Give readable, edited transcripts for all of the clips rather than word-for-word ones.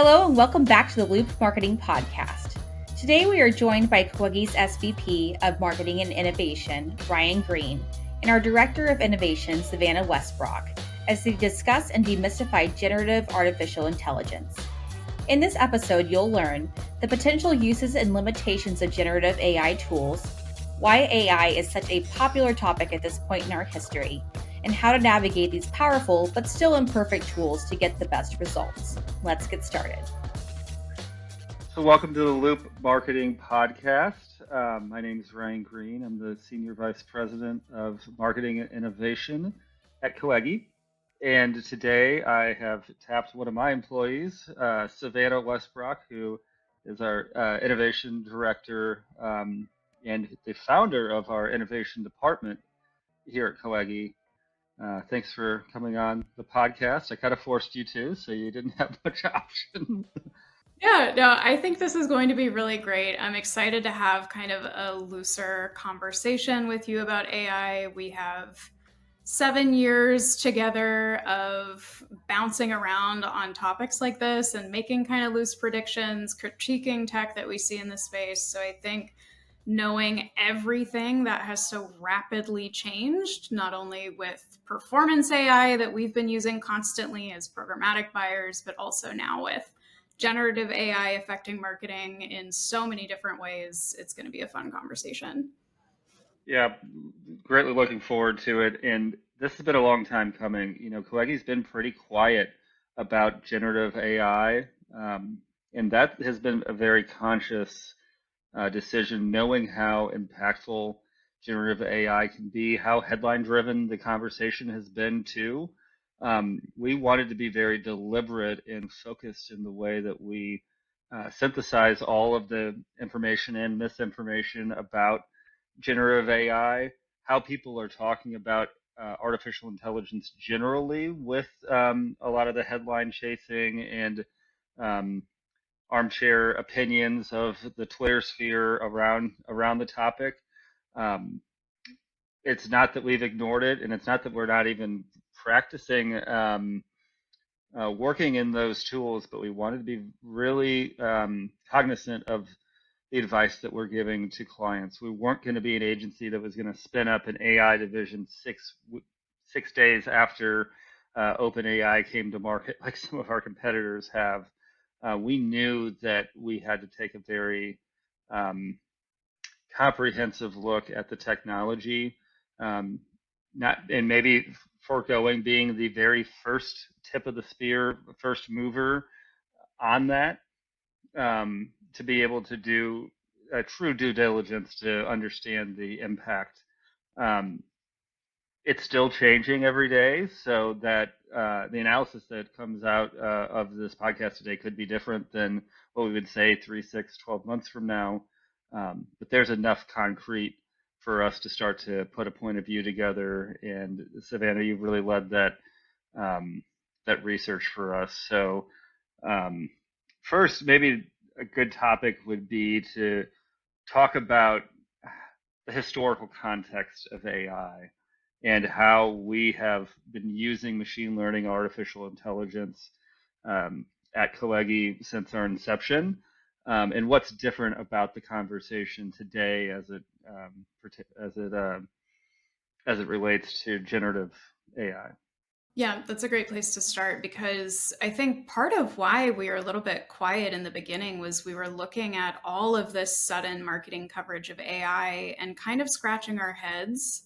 Hello and welcome back to the Loop Marketing Podcast. Today we are joined by Coegi's SVP of Marketing and Innovation, Ryan Green, and our Director of Innovation, Savannah Westbrock, as they discuss and demystify generative artificial intelligence. In this episode, you'll learn the potential uses and limitations of generative AI tools, why AI is such a popular topic at this point in our history, and how to navigate these powerful but still imperfect tools to get the best results. Let's get started. So welcome to the Loop Marketing Podcast. My name is Ryan Green. I'm the Senior Vice President of Marketing and Innovation at Coegi. And today I have tapped one of my employees, Savannah Westbrock, who is our Innovation Director and the founder of our Innovation Department here at Coegi. Thanks for coming on the podcast. I kind of forced you to, so you didn't have much option. Yeah, no, I think this is going to be really great. I'm excited to have kind of a looser conversation with you about AI. We have 7 years together of bouncing around on topics like this and making kind of loose predictions, critiquing tech that we see in the space. So I think knowing everything that has so rapidly changed, not only with performance AI that we've been using constantly as programmatic buyers, but also now with generative AI affecting marketing in so many different ways, it's going to be a fun conversation. Yeah, greatly looking forward to it. And this has been a long time coming. You know, Coegi's been pretty quiet about generative AI, and that has been a very conscious decision, knowing how impactful generative AI can be, how headline driven the conversation has been too. We wanted to be very deliberate and focused in the way that we synthesize all of the information and misinformation about generative AI, how people are talking about artificial intelligence generally with a lot of the headline chasing and armchair opinions of the Twitter sphere around the topic. It's not that we've ignored it, and it's not that we're not even practicing working in those tools, but we wanted to be really cognizant of the advice that we're giving to clients. We weren't going to be an agency that was going to spin up an AI division six days after OpenAI came to market, like some of our competitors have. We knew that we had to take a very comprehensive look at the technology, not and maybe foregoing being the very first tip of the spear, first mover on that, to be able to do a true due diligence to understand the impact. It's still changing every day, so that the analysis that comes out of this podcast today could be different than what we would say 3, 6, 12 months from now. But there's enough concrete for us to start to put a point of view together. And Savannah, you've really led that that research for us. So first, maybe a good topic would be to talk about the historical context of AI and how we have been using machine learning, artificial intelligence at Coegi since our inception, and what's different about the conversation today as it relates to generative AI. Yeah, that's a great place to start, because I think part of why we were a little bit quiet in the beginning was we were looking at all of this sudden marketing coverage of AI and kind of scratching our heads,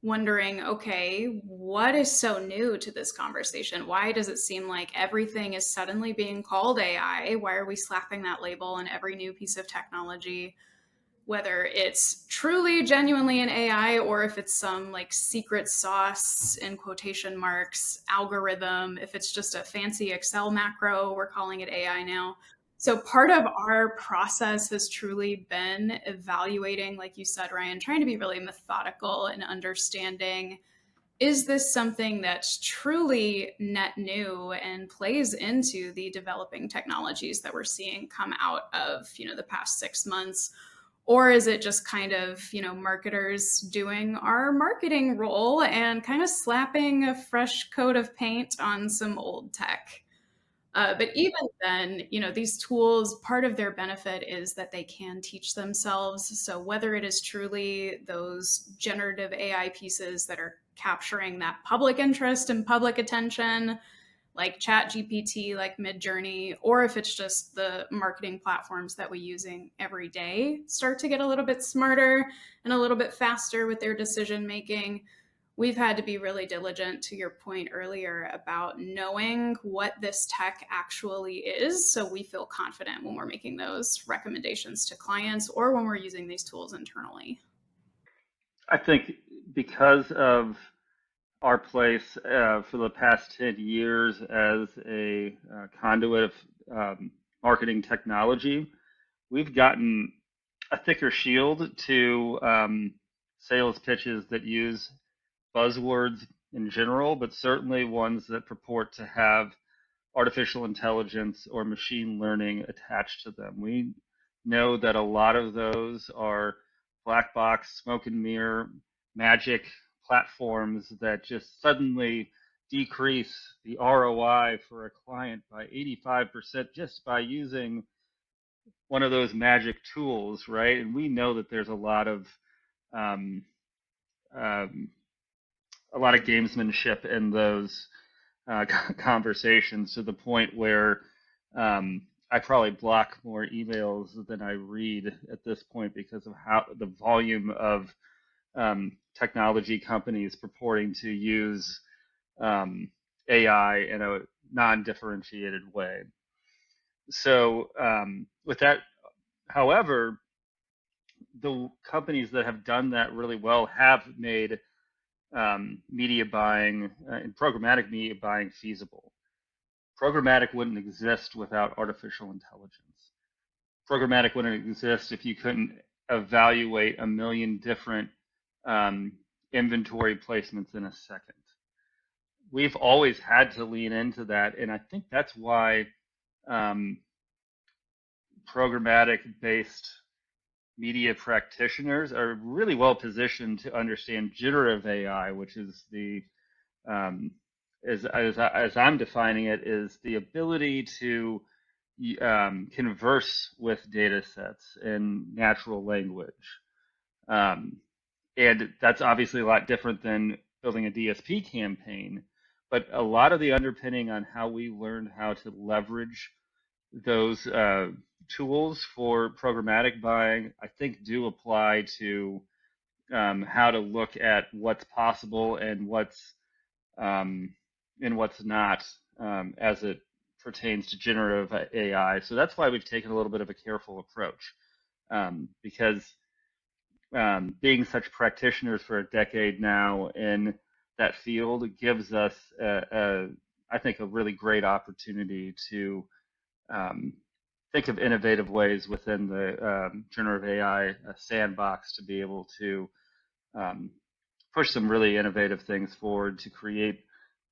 wondering, okay, what is so new to this conversation? Why does it seem like everything is suddenly being called AI? Why are we slapping that label on every new piece of technology? Whether it's truly genuinely an AI or if it's some like secret sauce in quotation marks algorithm, if it's just a fancy Excel macro, we're calling it AI now. So part of our process has truly been evaluating, like you said, Ryan, trying to be really methodical and understanding, is this something that's truly net new and plays into the developing technologies that we're seeing come out of, the past 6 months? Or is it just kind of, marketers doing our marketing role and kind of slapping a fresh coat of paint on some old tech? But even then, these tools, part of their benefit is that they can teach themselves. So whether it is truly those generative AI pieces that are capturing that public interest and public attention, like Chat GPT, like Midjourney, or if it's just the marketing platforms that we're using every day start to get a little bit smarter and a little bit faster with their decision making, we've had to be really diligent, to your point earlier, about knowing what this tech actually is, so we feel confident when we're making those recommendations to clients or when we're using these tools internally. I think because of our place for the past 10 years as a conduit of marketing technology, we've gotten a thicker shield to sales pitches that use buzzwords in general, but certainly ones that purport to have artificial intelligence or machine learning attached to them. We know that a lot of those are black box, smoke and mirror, magic platforms that just suddenly decrease the ROI for a client by 85% just by using one of those magic tools, right? And we know that there's um, um, a lot of gamesmanship in those conversations to the point where I probably block more emails than I read at this point because of how the volume of technology companies purporting to use AI in a non-differentiated way. So with that, however, the companies that have done that really well have made media buying and programmatic media buying feasible. Programmatic wouldn't exist without artificial intelligence. Programmatic wouldn't exist if you couldn't evaluate a million different inventory placements in a second. We've always had to lean into that, and I think that's why programmatic-based media practitioners are really well positioned to understand generative AI, which is the as I'm defining it, is the ability to converse with data sets in natural language. And that's obviously a lot different than building a DSP campaign, but a lot of the underpinning on how we learned how to leverage those tools for programmatic buying, I think, do apply to how to look at what's possible and what's not as it pertains to generative AI. So that's why we've taken a little bit of a careful approach because being such practitioners for a decade now in that field gives us, I think, a really great opportunity to think of innovative ways within the generative AI sandbox to be able to push some really innovative things forward to create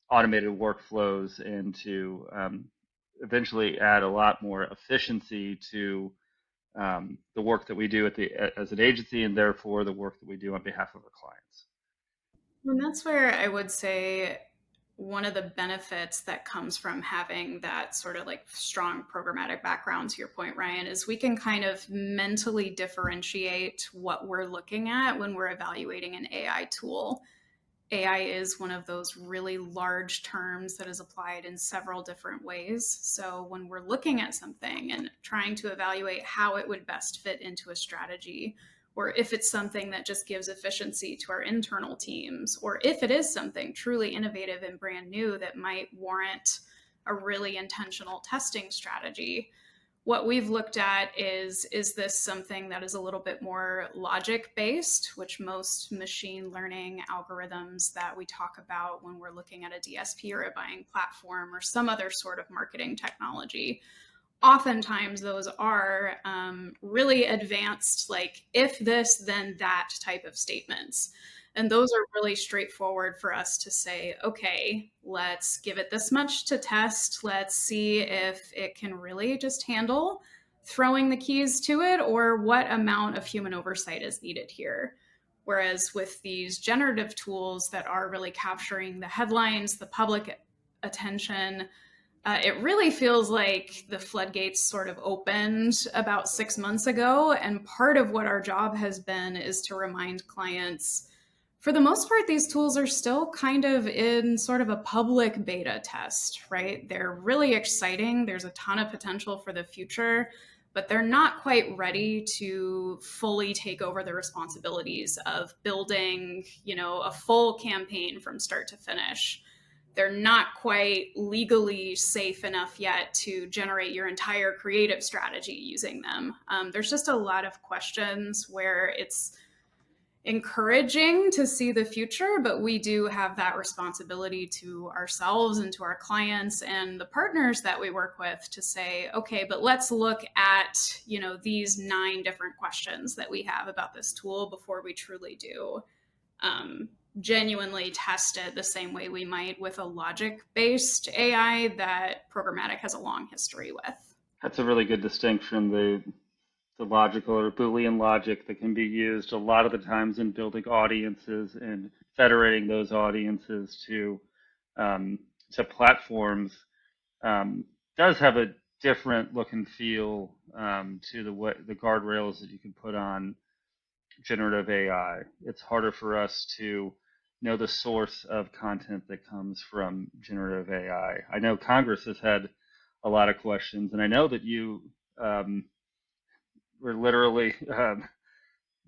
automated workflows and to eventually add a lot more efficiency to the work that we do as an agency, and therefore the work that we do on behalf of our clients. And that's where I would say one of the benefits that comes from having that sort of like strong programmatic background, to your point, Ryan, is we can kind of mentally differentiate what we're looking at when we're evaluating an AI tool. AI is one of those really large terms that is applied in several different ways. So when we're looking at something and trying to evaluate how it would best fit into a strategy, or if it's something that just gives efficiency to our internal teams, or if it is something truly innovative and brand new that might warrant a really intentional testing strategy, what we've looked at is this something that is a little bit more logic based, which most machine learning algorithms that we talk about when we're looking at a DSP or a buying platform or some other sort of marketing technology, oftentimes those are really advanced, like if this, then that type of statements. And those are really straightforward for us to say, okay, let's give it this much to test. Let's see if it can really just handle throwing the keys to it, or what amount of human oversight is needed here. Whereas with these generative tools that are really capturing the headlines, the public attention, It really feels like the floodgates sort of opened about 6 months ago. And part of what our job has been is to remind clients, for the most part, these tools are still kind of in sort of a public beta test, right? They're really exciting. There's a ton of potential for the future, but they're not quite ready to fully take over the responsibilities of building, a full campaign from start to finish. They're not quite legally safe enough yet to generate your entire creative strategy using them. There's just a lot of questions where it's encouraging to see the future, but we do have that responsibility to ourselves and to our clients and the partners that we work with to say, okay, but let's look at, these 9 different questions that we have about this tool before we truly do genuinely test it the same way we might with a logic-based AI that programmatic has a long history with. That's a really good distinction. The logical or Boolean logic that can be used a lot of the times in building audiences and federating those audiences to platforms does have a different look and feel to the guardrails that you can put on generative AI. It's harder for us to know the source of content that comes from generative AI. I know Congress has had a lot of questions, and I know that you were literally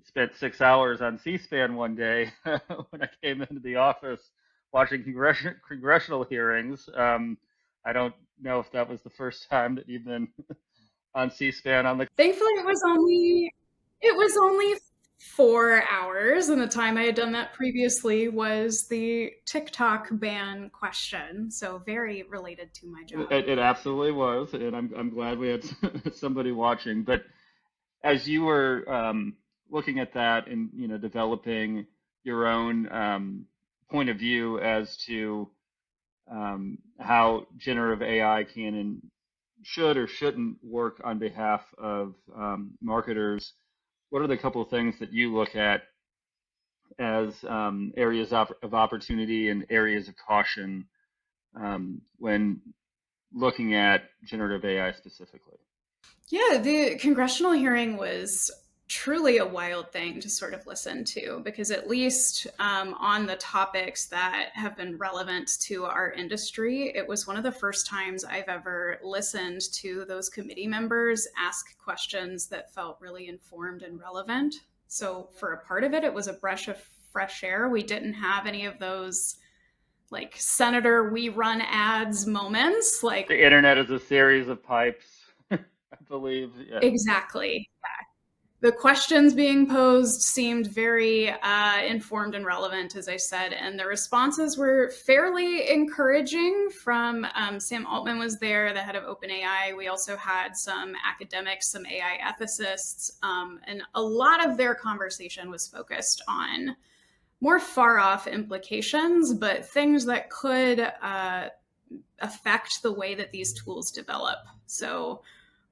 spent 6 hours on C-SPAN one day when I came into the office watching congressional hearings. I don't know if that was the first time that you've been on C-SPAN on the. Thankfully, it was only 4 hours, and the time I had done that previously was the TikTok ban question. So very related to my job. It absolutely was, and I'm glad we had somebody watching. But as you were looking at that and developing your own point of view as to how generative AI can and should or shouldn't work on behalf of marketers, what are the couple of things that you look at as areas of opportunity and areas of caution when looking at generative AI specifically? Yeah, the congressional hearing was truly a wild thing to sort of listen to because, at least on the topics that have been relevant to our industry, it was one of the first times I've ever listened to those committee members ask questions that felt really informed and relevant. So, for a part of it, it was a breath of fresh air. We didn't have any of those like Senator we run ads moments. Like, the internet is a series of pipes, I believe. Yeah. exactly. The questions being posed seemed very informed and relevant, as I said, and the responses were fairly encouraging. From Sam Altman was there, the head of OpenAI. We also had some academics, some AI ethicists, and a lot of their conversation was focused on more far-off implications, but things that could affect the way that these tools develop. So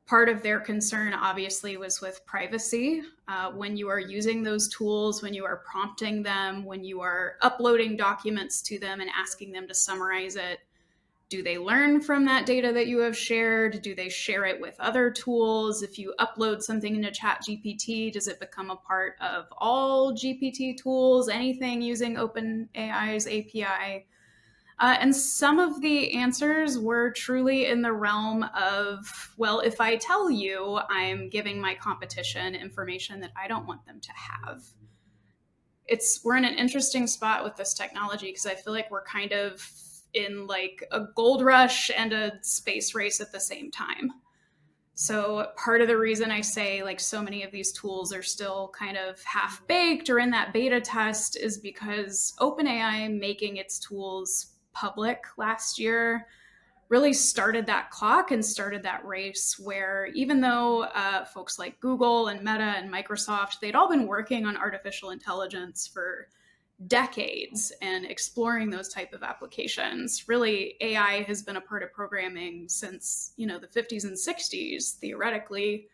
part of their concern, obviously, was with privacy. When you are using those tools, when you are prompting them, when you are uploading documents to them and asking them to summarize it, do they learn from that data that you have shared? Do they share it with other tools? If you upload something into ChatGPT, does it become a part of all GPT tools, anything using OpenAI's API? And some of the answers were truly in the realm of, well, if I tell you, I'm giving my competition information that I don't want them to have. We're in an interesting spot with this technology because I feel like we're kind of in like a gold rush and a space race at the same time. So part of the reason I say like so many of these tools are still kind of half baked or in that beta test is because OpenAI making its tools public last year really started that clock and started that race where even though folks like Google and Meta and Microsoft, they'd all been working on artificial intelligence for decades and exploring those type of applications. Really, AI has been a part of programming since, the 50s and 60s, theoretically.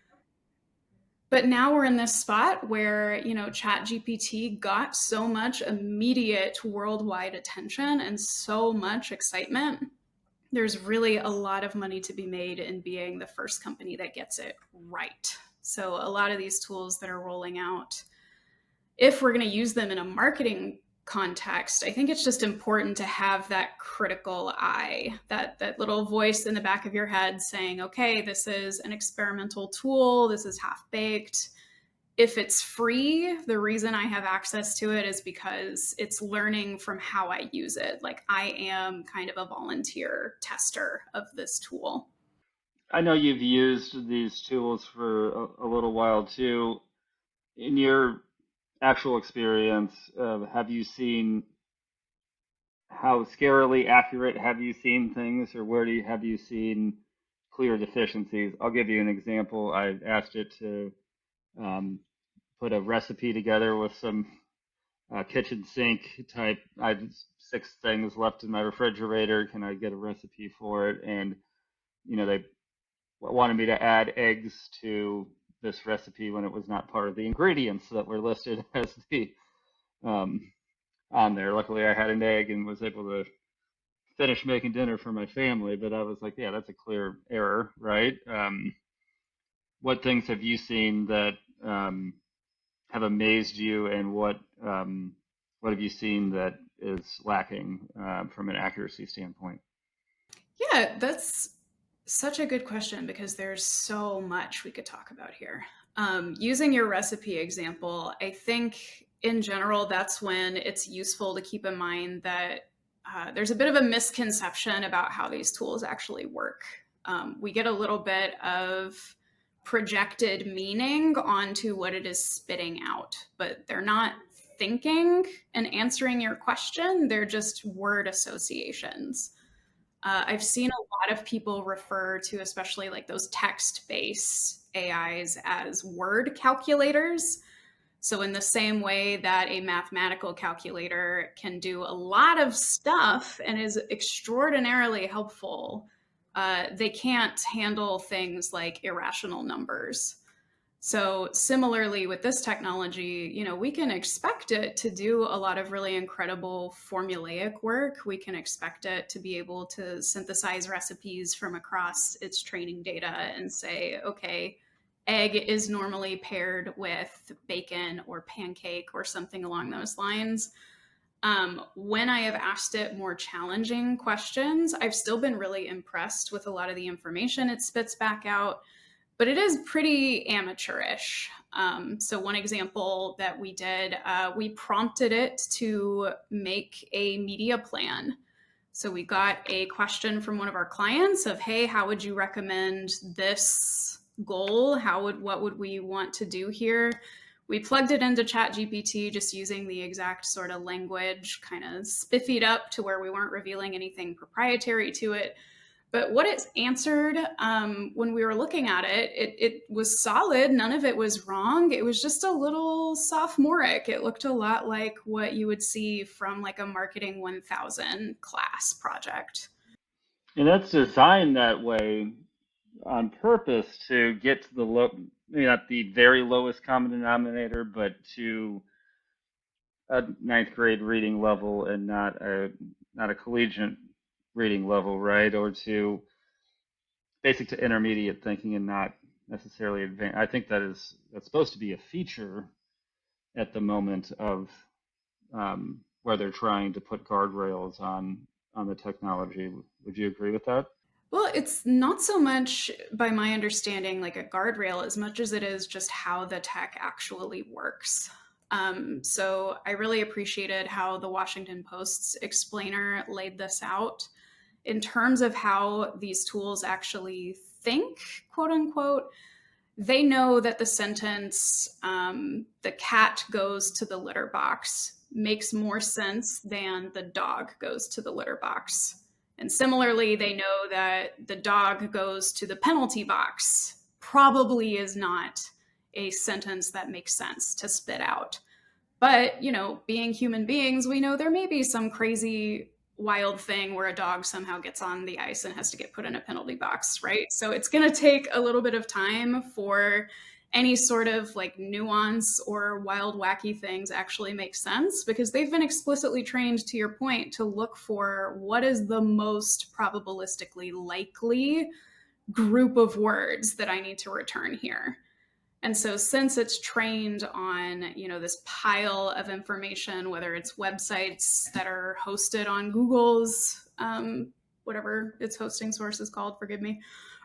But now we're in this spot where, ChatGPT got so much immediate worldwide attention and so much excitement there's really a lot of money to be made in being the first company that gets it right. So a lot of these tools that are rolling out, if we're going to use them in a marketing context, I think it's just important to have that critical eye, that little voice in the back of your head saying, okay, this is an experimental tool, this is half baked. If it's free, the reason I have access to it is because it's learning from how I use it. Like, I am kind of a volunteer tester of this tool. I know you've used these tools for a little while too. In your actual experience, have you seen how scarily accurate have you seen things, or have you seen clear deficiencies? I'll give you an example. I asked it to um, put a recipe together with some kitchen sink type. I have 6 things left in my refrigerator. Can I get a recipe for it? And they wanted me to add eggs to this recipe when it was not part of the ingredients that were listed as the um, on there. Luckily, I had an egg and was able to finish making dinner for my family. But I was like, yeah, that's a clear error, right? What things have you seen that um, have amazed you, and what have you seen that is lacking from an accuracy standpoint? Yeah, that's such a good question because there's so much we could talk about here. Using your recipe example, I think in general, that's when it's useful to keep in mind that there's a bit of a misconception about how these tools actually work. We get a little bit of projected meaning onto what it is spitting out, but they're not thinking and answering your question, they're just word associations. I've seen a lot of people refer to, especially like those text based AIs, as word calculators. So, in the same way that a mathematical calculator can do a lot of stuff and is extraordinarily helpful, they can't handle things like irrational numbers. So similarly with this technology, we can expect it to do a lot of really incredible formulaic work. We can expect it to be able to synthesize recipes from across its training data and say, okay, egg is normally paired with bacon or pancake or something along those lines. When I have asked it more challenging questions, I've still been really impressed with a lot of the information it spits back out, but it is pretty amateurish. So one example that we did, we prompted it to make a media plan. So we got a question from one of our clients of, hey, how would you recommend this goal? What would we want to do here? We plugged it into ChatGPT just using the exact sort of language, kind of spiffied up to where we weren't revealing anything proprietary to it. But what it answered, when we were looking at it, it was solid. None of it was wrong. It was just a little sophomoric. It looked a lot like what you would see from like a Marketing 1000 class project. And that's designed that way on purpose to get to the maybe not the very lowest common denominator, but to a ninth grade reading level and not a collegiate reading level, right? Or to basic to intermediate thinking and not necessarily advanced. I think that's supposed to be a feature at the moment of where they're trying to put guardrails on the technology. Would you agree with that? Well, it's not so much, by my understanding, like a guardrail as much as it is just how the tech actually works. So I really appreciated how the Washington Post's explainer laid this out in terms of how these tools actually think, quote unquote. They know that the sentence, the cat goes to the litter box, makes more sense than the dog goes to the litter box. And similarly, they know that the dog goes to the penalty box probably is not a sentence that makes sense to spit out. But, being human beings, we know there may be some crazy wild thing where a dog somehow gets on the ice and has to get put in a penalty box, right? So it's going to take a little bit of time for any sort of like nuance or wild, wacky things actually make sense, because they've been explicitly trained, to your point, to look for what is the most probabilistically likely group of words that I need to return here. And so since it's trained on, this pile of information, whether it's websites that are hosted on Google's, whatever its hosting source is called, forgive me,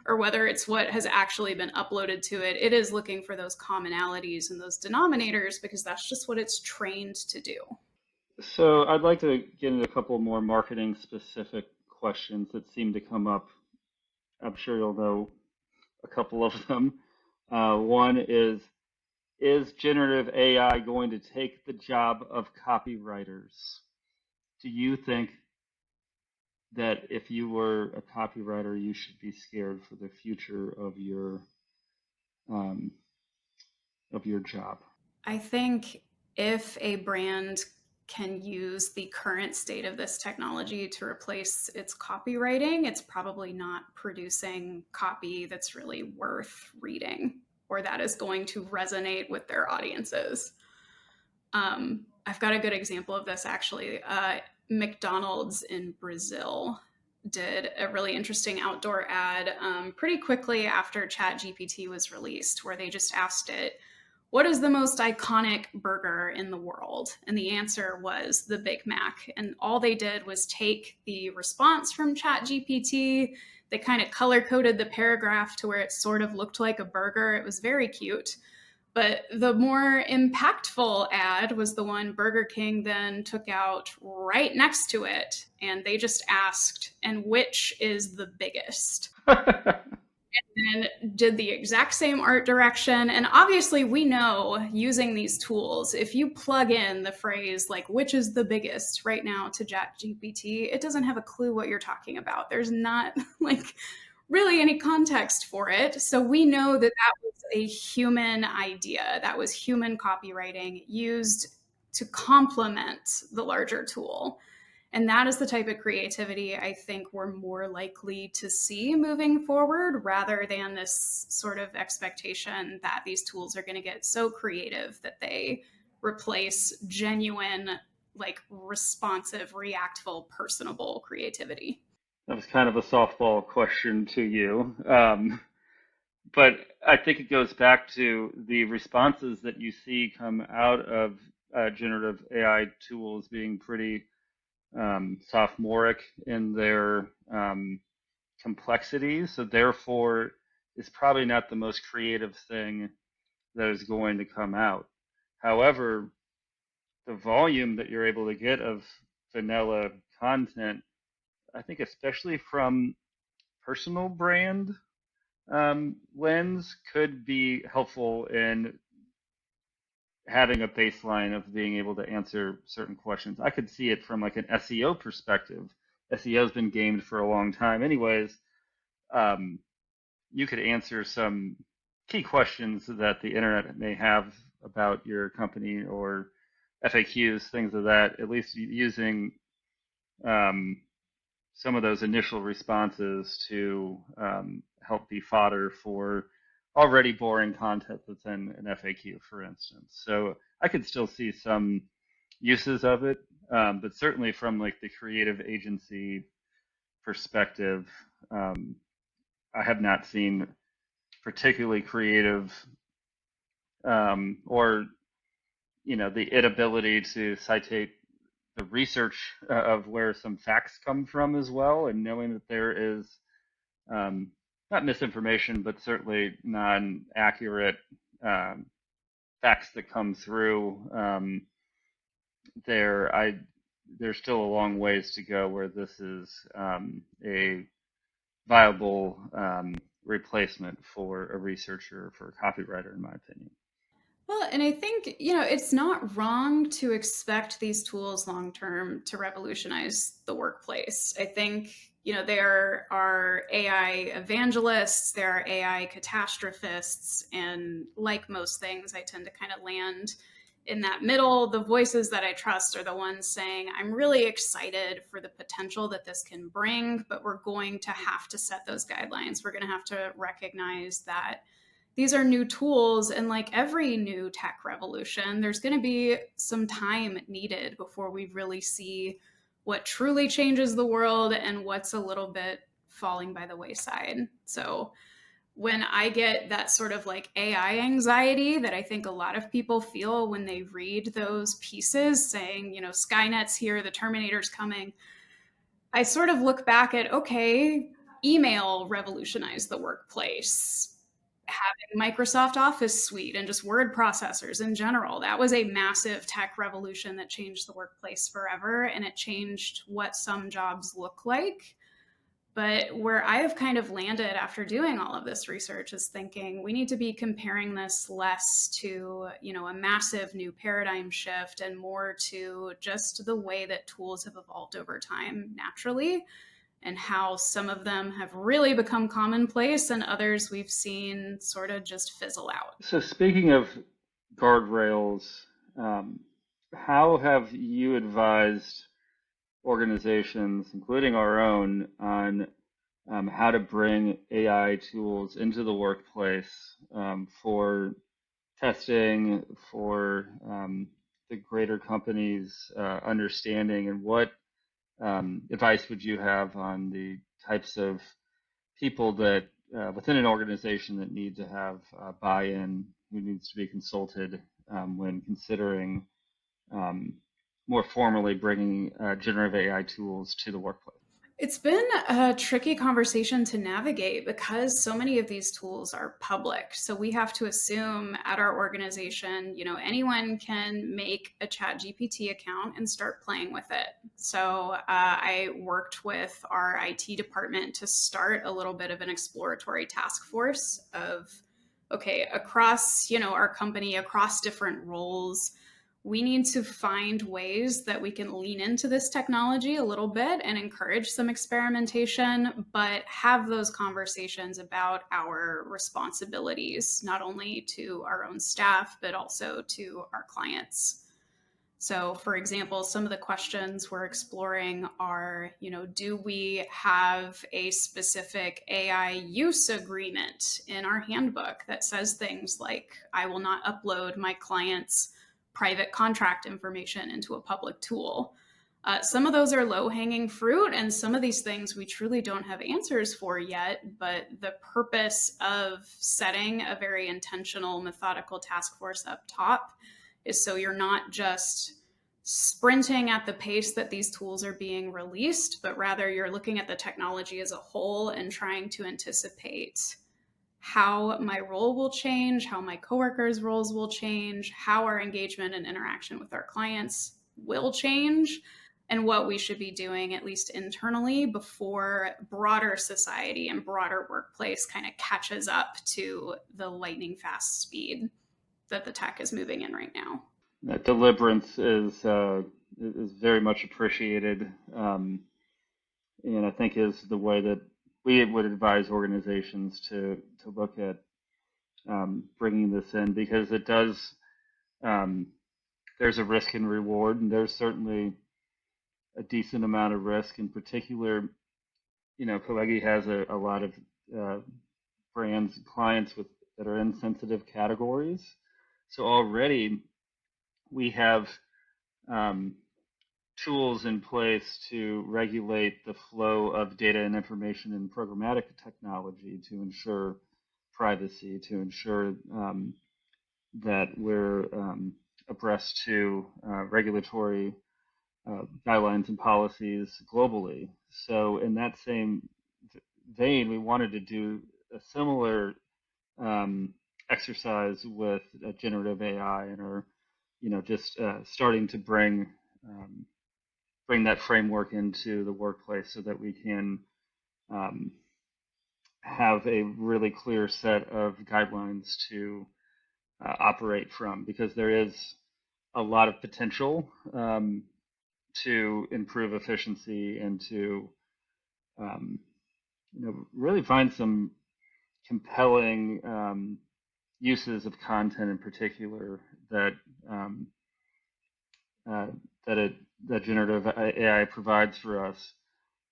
or whether it's what has actually been uploaded to it, it is looking for those commonalities and those denominators, because that's just what it's trained to do. So I'd like to get into a couple more marketing specific questions that seem to come up. I'm sure you'll know a couple of them. One is generative AI going to take the job of copywriters? Do you think that if you were a copywriter, you should be scared for the future um, of your job? I think if a brand can use the current state of this technology to replace its copywriting, it's probably not producing copy that's really worth reading or that is going to resonate with their audiences. I've got a good example of this actually. McDonald's in Brazil did a really interesting outdoor ad pretty quickly after ChatGPT was released, where they just asked it, what is the most iconic burger in the world? And the answer was the Big Mac. And all they did was take the response from ChatGPT. They kind of color coded the paragraph to where it sort of looked like a burger. It was very cute. But the more impactful ad was the one Burger King then took out right next to it. And they just asked, and which is the biggest? And did the exact same art direction. And obviously, we know using these tools, if you plug in the phrase like, which is the biggest right now to ChatGPT, it doesn't have a clue what you're talking about. There's not like really any context for it. So we know that that was a human idea. That was human copywriting used to complement the larger tool. And that is the type of creativity I think we're more likely to see moving forward, rather than this sort of expectation that these tools are going to get so creative that they replace genuine, like responsive, reactful, personable creativity. That was kind of a softball question to you. But I think it goes back to the responses that you see come out of generative AI tools being pretty sophomoric in their complexities. So therefore, it's probably not the most creative thing that is going to come out. However, the volume that you're able to get of vanilla content, I think especially from personal brand lens, could be helpful in having a baseline of being able to answer certain questions. I could see it from like an SEO perspective. SEO has been gamed for a long time anyways. You could answer some key questions that the internet may have about your company, or FAQs, things of that, at least using some of those initial responses to help be fodder for already boring content that's in an FAQ, for instance. So I could still see some uses of it, but certainly from like the creative agency perspective, I have not seen particularly creative or the inability to citate the research of where some facts come from as well, and knowing that there is not misinformation, but certainly non-accurate facts that come through there's still a long ways to go where this is a viable replacement for a researcher, for a copywriter, in my opinion. Well, and I think, it's not wrong to expect these tools long term to revolutionize the workplace. I think, there are AI evangelists, there are AI catastrophists, and like most things, I tend to kind of land in that middle. The voices that I trust are the ones saying, I'm really excited for the potential that this can bring, but we're going to have to set those guidelines. We're going to have to recognize that these are new tools, and like every new tech revolution, there's going to be some time needed before we really see what truly changes the world and what's a little bit falling by the wayside. So when I get that sort of like AI anxiety that I think a lot of people feel when they read those pieces saying, Skynet's here, the Terminator's coming, I sort of look back at, okay, email revolutionized the workplace. Having Microsoft Office Suite and just word processors in general, that was a massive tech revolution that changed the workplace forever, and it changed what some jobs look like. But where I have kind of landed after doing all of this research is thinking we need to be comparing this less to, a massive new paradigm shift and more to just the way that tools have evolved over time naturally, and how some of them have really become commonplace and others we've seen sort of just fizzle out. So speaking of guardrails, um, how have you advised organizations, including our own, on how to bring AI tools into the workplace for testing, for the greater company's understanding, and what advice would you have on the types of people that within an organization that need to have buy-in, who needs to be consulted when considering um, more formally bringing generative AI tools to the workplace? It's been a tricky conversation to navigate because so many of these tools are public. So we have to assume at our organization, anyone can make a Chat GPT account and start playing with it. So I worked with our IT department to start a little bit of an exploratory task force of, okay, across, our company, across different roles, we need to find ways that we can lean into this technology a little bit and encourage some experimentation, but have those conversations about our responsibilities, not only to our own staff, but also to our clients. So, for example, some of the questions we're exploring are, do we have a specific AI use agreement in our handbook that says things like, I will not upload my client's private contract information into a public tool? Some of those are low hanging fruit, and some of these things we truly don't have answers for yet. But the purpose of setting a very intentional, methodical task force up top is so you're not just sprinting at the pace that these tools are being released, but rather you're looking at the technology as a whole and trying to anticipate how my role will change, how my coworkers' roles will change, how our engagement and interaction with our clients will change, and what we should be doing, at least internally, before broader society and broader workplace kind of catches up to the lightning fast speed that the tech is moving in right now. That deliberance is very much appreciated, and I think is the way that we would advise organizations to look at bringing this in, because it does. Um, there's a risk and reward, and there's certainly a decent amount of risk. In particular, Coegi has a lot of brands and clients that are in sensitive categories. So already we have um, tools in place to regulate the flow of data and information in programmatic technology to ensure privacy, to ensure that we're abreast to regulatory guidelines and policies globally. So, in that same vein, we wanted to do a similar exercise with generative AI, and are, just starting to bring that framework into the workplace so that we can um, have a really clear set of guidelines to operate from, because there is a lot of potential to improve efficiency and to really find some compelling uses of content in particular that um, uh, that generative AI provides for us.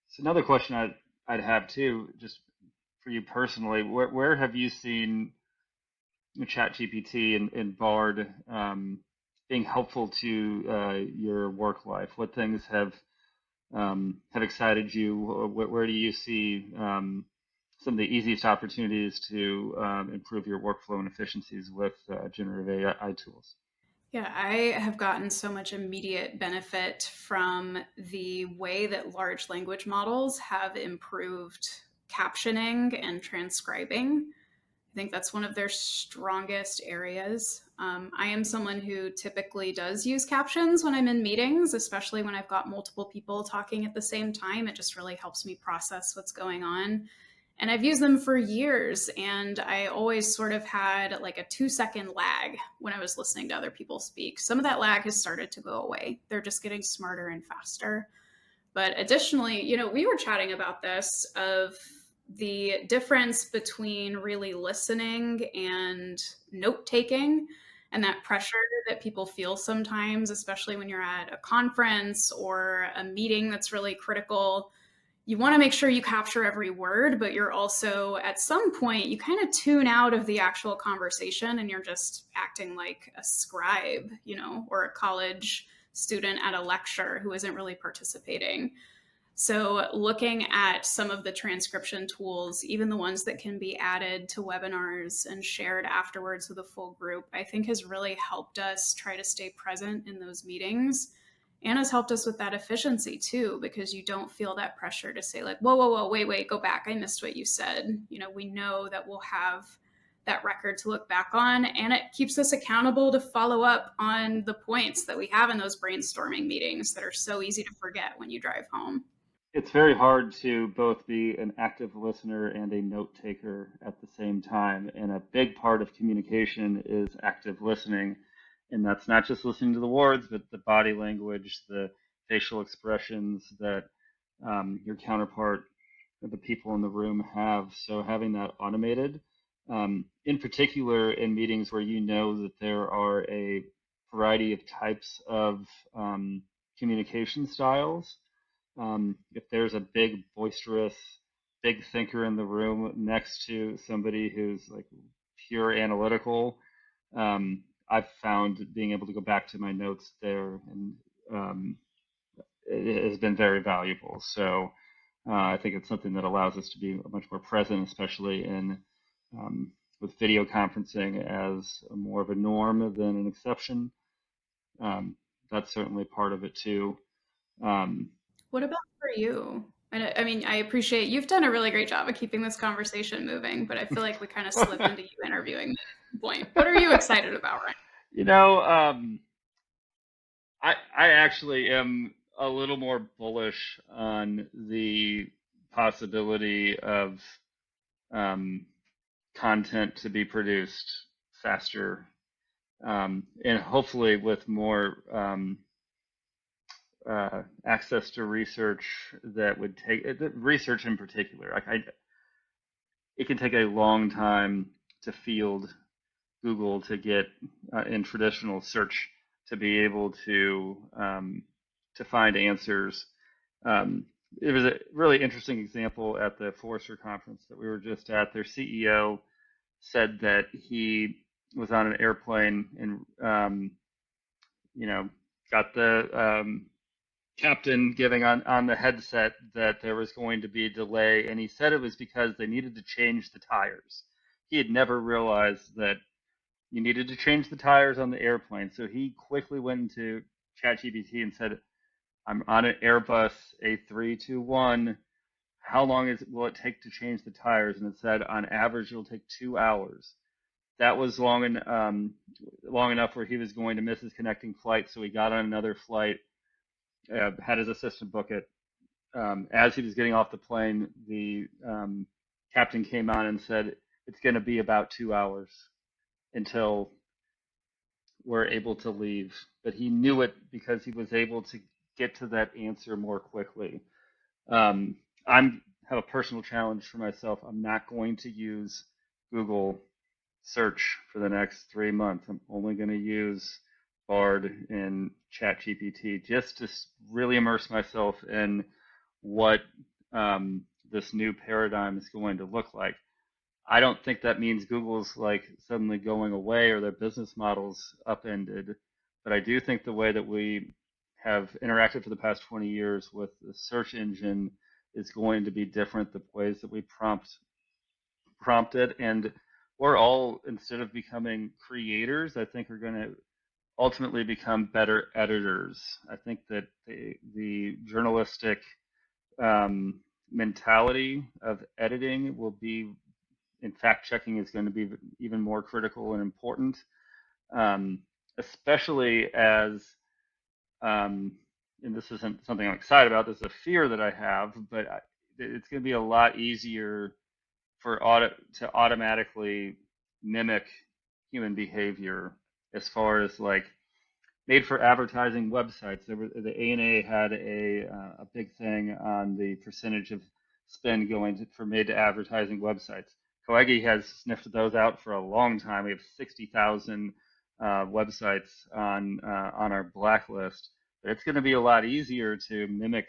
So another question I'd have too, just for you personally, where have you seen ChatGPT and Bard being helpful to your work life? What things have excited you? Where do you see some of the easiest opportunities to improve your workflow and efficiencies with generative AI tools? Yeah, I have gotten so much immediate benefit from the way that large language models have improved captioning and transcribing. I think that's one of their strongest areas. I am someone who typically does use captions when I'm in meetings, especially when I've got multiple people talking at the same time. It just really helps me process what's going on. And I've used them for years, and I always sort of had like a 2 second lag when I was listening to other people speak. Some of that lag has started to go away. They're just getting smarter and faster. But additionally, we were chatting about this of the difference between really listening and note taking and that pressure that people feel sometimes, especially when you're at a conference or a meeting that's really critical. You want to make sure you capture every word, but you're also at some point, you kind of tune out of the actual conversation and you're just acting like a scribe, or a college student at a lecture who isn't really participating. So, looking at some of the transcription tools, even the ones that can be added to webinars and shared afterwards with a full group, I think has really helped us try to stay present in those meetings and has helped us with that efficiency too, because you don't feel that pressure to say, like, whoa, whoa, whoa, wait, go back. I missed what you said. We know that we'll have that record to look back on, and it keeps us accountable to follow up on the points that we have in those brainstorming meetings that are so easy to forget when you drive home. It's very hard to both be an active listener and a note taker at the same time. And a big part of communication is active listening. And that's not just listening to the words, but the body language, the facial expressions that your counterpart, the people in the room have. So having that automated, in particular in meetings where you know that there are a variety of types of communication styles, if there's a big, boisterous, big thinker in the room next to somebody who's like pure analytical, I've found being able to go back to my notes there, and it has been very valuable. So I think it's something that allows us to be much more present, especially in with video conferencing as more of a norm than an exception. That's certainly part of it too. What about for you? I mean, I appreciate you've done a really great job of keeping this conversation moving, but I feel like we kind of slipped into you interviewing me at some point. What are you excited about, Ryan? You know, I actually am a little more bullish on the possibility of um, content to be produced faster, and hopefully with more access to research that would take research in particular. It can take a long time to field Google to get in traditional search to be able to find answers. Um, it was a really interesting example at the Forrester conference that we were just at. Their CEO said that he was on an airplane and got the captain giving on the headset that there was going to be a delay, and he said it was because they needed to change the tires. He had never realized that you needed to change the tires on the airplane, so he quickly went into ChatGPT and said, "I'm on an Airbus A321. How long will it take to change the tires?" And it said, on average, it'll take 2 hours. That was long enough where he was going to miss his connecting flight, so he got on another flight, had his assistant book it. As he was getting off the plane, the captain came on and said, "It's going to be about 2 hours until we're able to leave." But he knew it because he was able to get to that answer more quickly. I have a personal challenge for myself. I'm not going to use Google search for the next 3 months. I'm only going to use Bard and ChatGPT just to really immerse myself in what this new paradigm is going to look like. I don't think that means Google's like suddenly going away or their business models upended, but I do think the way that we have interacted for the past 20 years with the search engine is going to be different. The ways that we prompt it, and we're all, instead of becoming creators, I think are going to ultimately become better editors. I think that the journalistic mentality of editing will be, in fact checking, is going to be even more critical and important, especially as, and this isn't something I'm excited about, this is a fear that I have, but it's going to be a lot easier for to automatically mimic human behavior, as far as like made for advertising websites. The ANA had a big thing on the percentage of spend going for made to advertising websites. Coegi has sniffed those out for a long time. We have 60,000 websites on our blacklist, but it's going to be a lot easier to mimic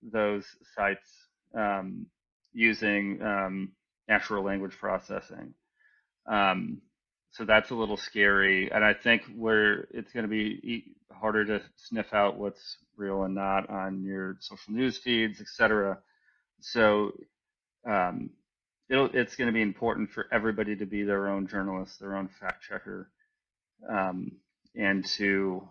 those sites using natural language processing. So that's a little scary, and I think where it's going to be harder to sniff out what's real and not on your social news feeds, etc. So um, it's going to be important for everybody to be their own journalist, their own fact checker, um, and to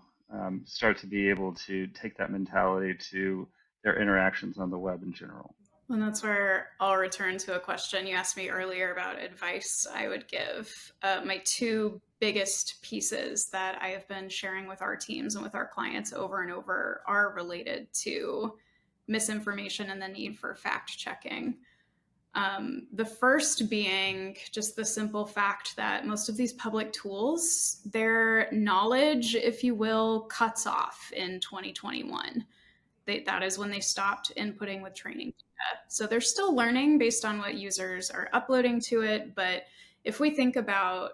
start to be able to take that mentality to their interactions on the web in general. And that's where I'll return to a question you asked me earlier about advice I would give. My two biggest pieces that I have been sharing with our teams and with our clients over and over are related to misinformation and the need for fact checking. The first being just the simple fact that most of these public tools, their knowledge, if you will, cuts off in 2021. That is when they stopped inputting with training data. So they're still learning based on what users are uploading to it. But if we think about,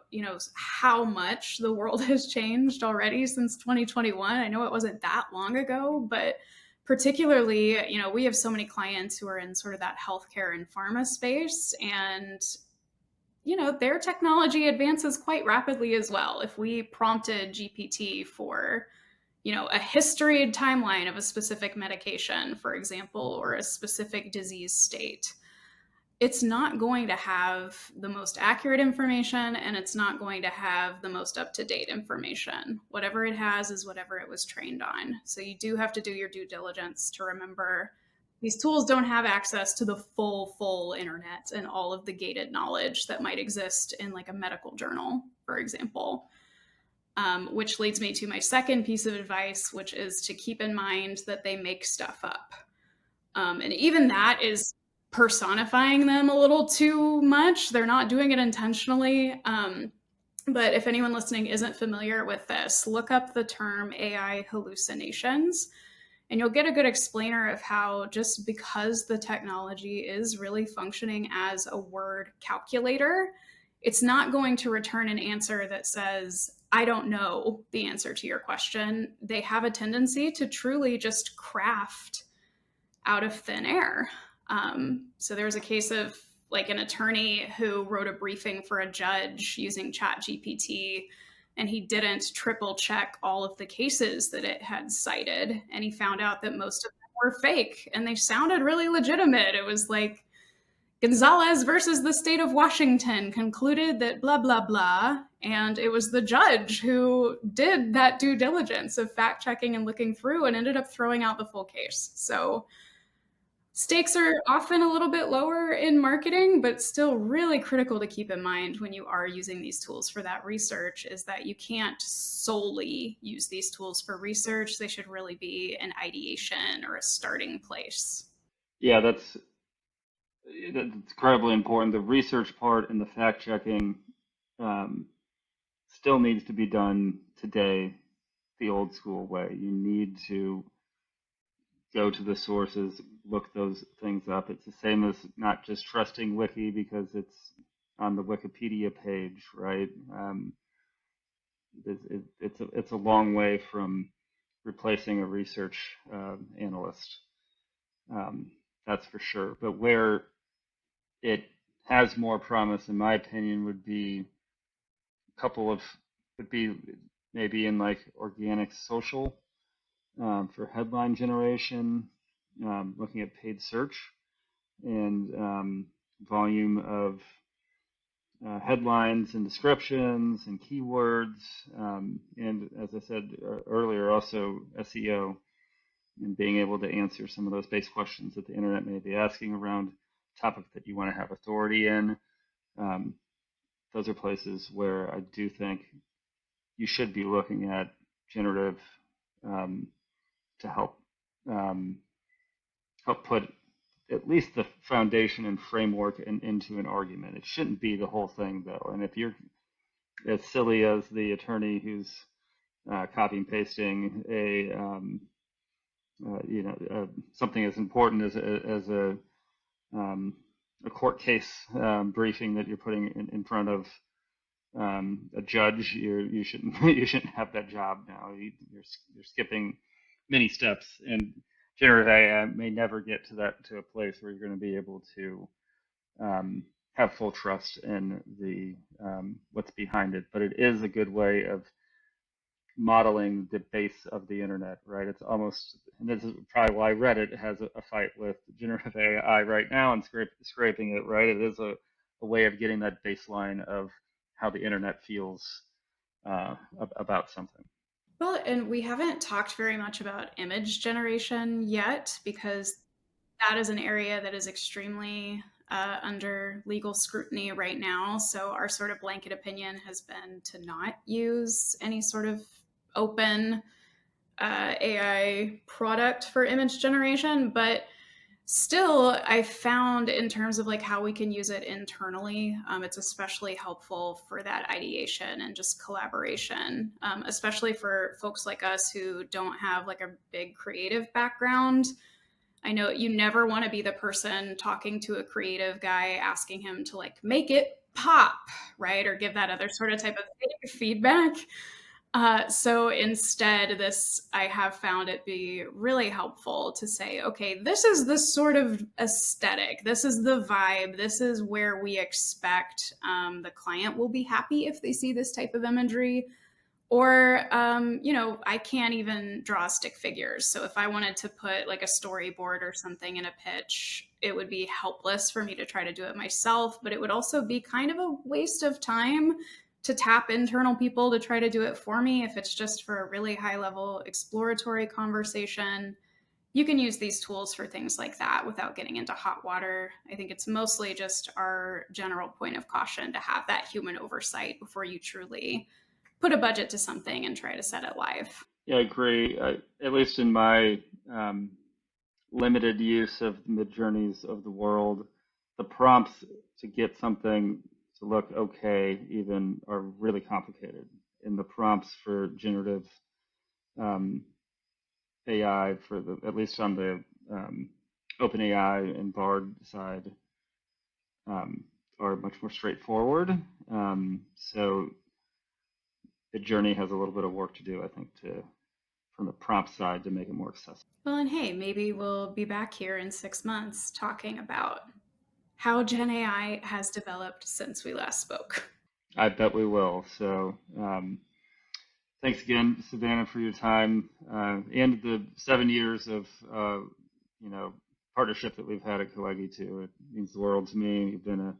how much the world has changed already since 2021, I know it wasn't that long ago, but particularly, we have so many clients who are in sort of that healthcare and pharma space, and their technology advances quite rapidly as well. If we prompted GPT for a history and timeline of a specific medication, for example, or a specific disease state, it's not going to have the most accurate information, and it's not going to have the most up-to-date information. Whatever it has is whatever it was trained on. So you do have to do your due diligence to remember these tools don't have access to the full internet and all of the gated knowledge that might exist in like a medical journal, for example. Which leads me to my second piece of advice, which is to keep in mind that they make stuff up. And even that is personifying them a little too much. They're not doing it intentionally. But if anyone listening isn't familiar with this, look up the term AI hallucinations, and you'll get a good explainer of how, just because the technology is really functioning as a word calculator, it's not going to return an answer that says, I don't know the answer to your question. They have a tendency to truly just craft out of thin air. So there was a case of like an attorney who wrote a briefing for a judge using ChatGPT, and he didn't triple check all of the cases that it had cited. And he found out that most of them were fake, and they sounded really legitimate. It was like, Gonzalez versus the state of Washington concluded that blah, blah, blah. And it was the judge who did that due diligence of fact checking and looking through and ended up throwing out the full case. So stakes are often a little bit lower in marketing, but still really critical to keep in mind when you are using these tools for that research, is that you can't solely use these tools for research. They should really be an ideation or a starting place. Yeah, that's incredibly important. The research part and the fact checking still needs to be done today the old school way. You need to go to the sources, look those things up. It's the same as not just trusting Wiki because it's on the Wikipedia page, right? It's a long way from replacing a research analyst. That's for sure. But where it has more promise, in my opinion, would be maybe in like organic social for headline generation, looking at paid search and volume of headlines and descriptions and keywords, and as I said earlier, also SEO and being able to answer some of those base questions that the internet may be asking around topics that you want to have authority in. Those are places where I do think you should be looking at generative to help put at least the foundation and framework into an argument. It shouldn't be the whole thing, though. And if you're as silly as the attorney who's copy and pasting something as important as a court case briefing that you're putting in front of a judge, you shouldn't have that job now. You're skipping many steps, and generative AI may never get to a place where you're going to be able to have full trust in the what's behind it. But it is a good way of modeling the base of the internet, right? It's almost, and this is probably why Reddit has a fight with generative AI right now and scraping it, right? It is a way of getting that baseline of how the internet feels about something. Well, and we haven't talked very much about image generation yet, because that is an area that is extremely under legal scrutiny right now. So our sort of blanket opinion has been to not use any sort of open AI product for image generation. But still, I found in terms of like how we can use it internally, it's especially helpful for that ideation and just collaboration, especially for folks like us who don't have like a big creative background. I know you never want to be the person talking to a creative guy, asking him to like make it pop, right? Or give that other sort of type of feedback. So instead, I have found it be really helpful to say, okay, this is the sort of aesthetic, this is the vibe, this is where we expect the client will be happy if they see this type of imagery. Or, I can't even draw stick figures. So if I wanted to put like a storyboard or something in a pitch, it would be helpless for me to try to do it myself, but it would also be kind of a waste of time to tap internal people to try to do it for me. If it's just for a really high level exploratory conversation, you can use these tools for things like that without getting into hot water. I think it's mostly just our general point of caution to have that human oversight before you truly put a budget to something and try to set it live. Yeah, I agree. At least in my limited use of the Midjourneys of the world, the prompts to get something to look okay even are really complicated. And the prompts for generative AI, at least on the OpenAI and Bard side, are much more straightforward. So the journey has a little bit of work to do, I think, from the prompt side to make it more accessible. Well, and hey, maybe we'll be back here in 6 months talking about how Gen AI has developed since we last spoke. I bet we will. So thanks again, Savannah, for your time and the 7 years of partnership that we've had at Coegi too. It means the world to me. You've been a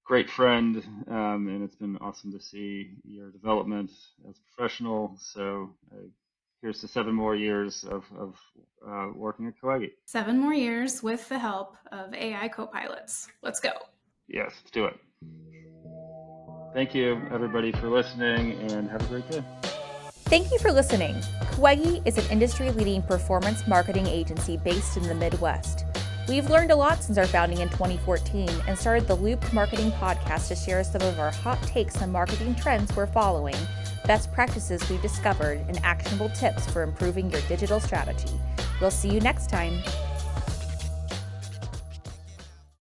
great friend, and it's been awesome to see your development as a professional. So here's to 7 more years of working at Coegi. 7 more years with the help of AI co-pilots. Let's go. Yes, let's do it. Thank you, everybody, for listening, and have a great day. Thank you for listening. Coegi is an industry-leading performance marketing agency based in the Midwest. We've learned a lot since our founding in 2014 and started the Loop Marketing Podcast to share some of our hot takes on marketing trends we're following, best practices we've discovered, and actionable tips for improving your digital strategy. We'll see you next time.